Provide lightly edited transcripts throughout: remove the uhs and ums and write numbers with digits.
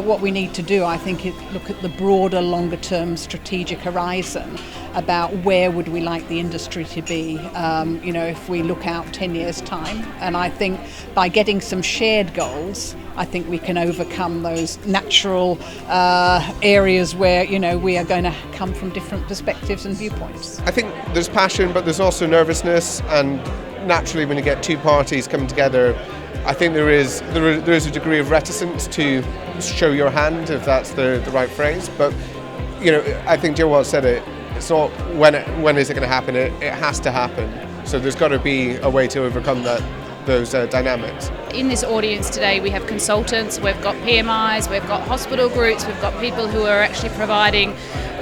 what we need to do, I think, is look at the broader, longer-term strategic horizon about where would we like the industry to be, if we look out 10 years' time. And I think by getting some shared goals, I think we can overcome those natural areas where, we are going to come from different perspectives and viewpoints. I think there's passion, but there's also nervousness, and naturally when you get two parties coming together, I think there is a degree of reticence to show your hand, if that's the right phrase. But I think Jill Watt said it. It's not when is it going to happen. It has to happen. So there's got to be a way to overcome those dynamics. In this audience today, we have consultants, we've got PMIs, we've got hospital groups, we've got people who are actually providing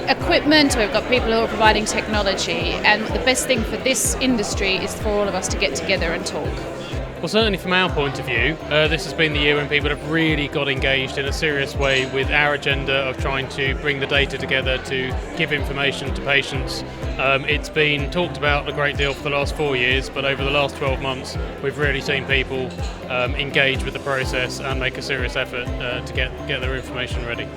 equipment, we've got people who are providing technology, and the best thing for this industry is for all of us to get together and talk. Well, certainly from our point of view, this has been the year when people have really got engaged in a serious way with our agenda of trying to bring the data together to give information to patients. It's been talked about a great deal for the last 4 years, but over the last 12 months we've really seen people engage with the process and make a serious effort to get their information ready.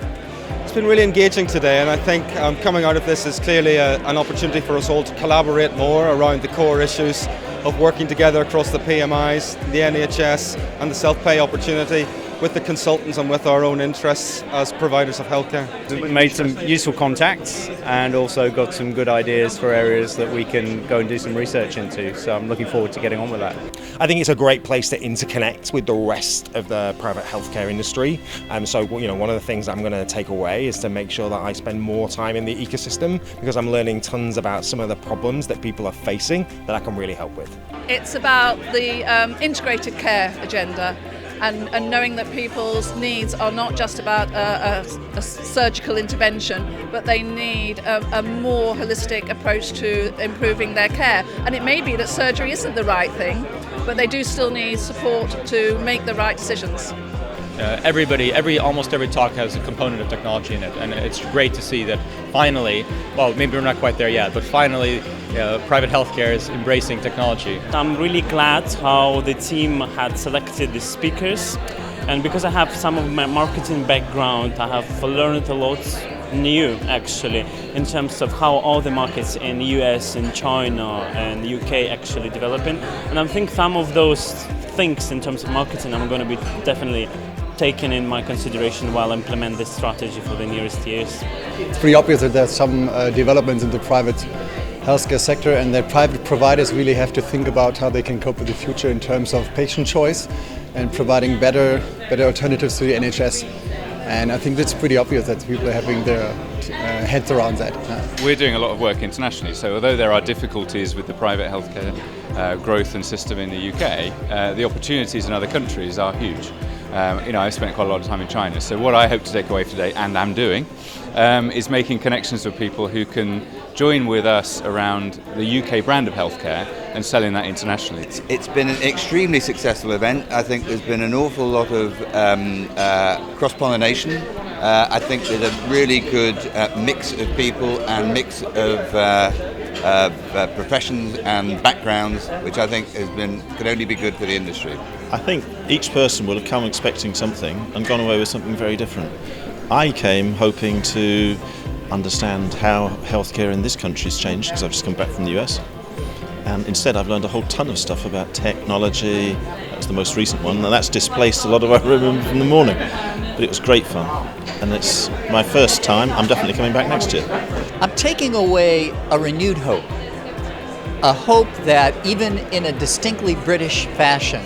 It's been really engaging today, and I think coming out of this is clearly an opportunity for us all to collaborate more around the core issues of working together across the PMIs, the NHS and the self-pay opportunity with the consultants and with our own interests as providers of healthcare. We made some useful contacts and also got some good ideas for areas that we can go and do some research into, so I'm looking forward to getting on with that. I think it's a great place to interconnect with the rest of the private healthcare industry. So one of the things I'm going to take away is to make sure that I spend more time in the ecosystem, because I'm learning tons about some of the problems that people are facing that I can really help with. It's about the integrated care agenda. And knowing that people's needs are not just about a surgical intervention, but they need a more holistic approach to improving their care. And it may be that surgery isn't the right thing, but they do still need support to make the right decisions. Almost every talk has a component of technology in it, and it's great to see that finally, well, maybe we're not quite there yet, but finally private healthcare is embracing technology. I'm really glad how the team had selected the speakers, and because I have some of my marketing background, I have learned a lot new actually in terms of how all the markets in the US and China and the UK actually developing, and I think some of those things in terms of marketing I'm going to be definitely taken in my consideration while I implement this strategy for the nearest years. It's pretty obvious that there's some developments in the private healthcare sector, and that private providers really have to think about how they can cope with the future in terms of patient choice and providing better alternatives to the NHS. And I think that's pretty obvious that people are having their heads around that. We're doing a lot of work internationally, so although there are difficulties with the private healthcare growth and system in the UK, the opportunities in other countries are huge. I've spent quite a lot of time in China, so what I hope to take away today, and am doing, is making connections with people who can join with us around the UK brand of healthcare and selling that internationally. It's been an extremely successful event. I think there's been an awful lot of cross-pollination. I think there's a really good mix of people and mix of professions and backgrounds, which I think can only be good for the industry. I think each person will have come expecting something and gone away with something very different. I came hoping to understand how healthcare in this country has changed, because I've just come back from the US. And instead I've learned a whole ton of stuff about technology. That's the most recent one, and that's displaced a lot of what I remember from the morning. But it was great fun, and it's my first time. I'm definitely coming back next year. I'm taking away a renewed hope. A hope that even in a distinctly British fashion,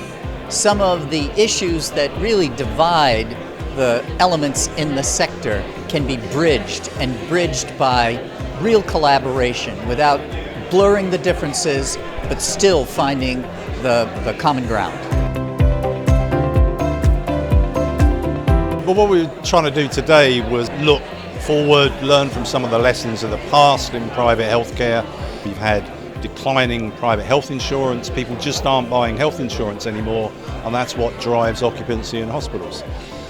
some of the issues that really divide the elements in the sector can be bridged, and bridged by real collaboration without blurring the differences, but still finding the common ground. But what we were trying to do today was look forward, learn from some of the lessons of the past in private healthcare. We've had declining private health insurance. People just aren't buying health insurance anymore, and that's what drives occupancy in hospitals.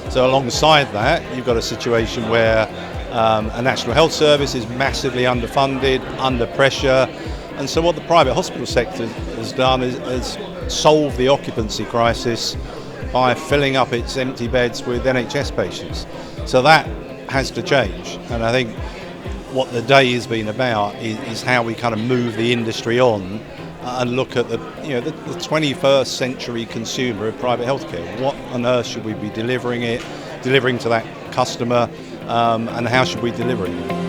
So alongside that, you've got a situation where a National Health Service is massively underfunded, under pressure, and so what the private hospital sector has done is solve the occupancy crisis by filling up its empty beds with NHS patients. So that has to change, and I think what the day has been about is how we kind of move the industry on and look at the 21st century consumer of private healthcare. What on earth should we be delivering to that customer, and how should we deliver it?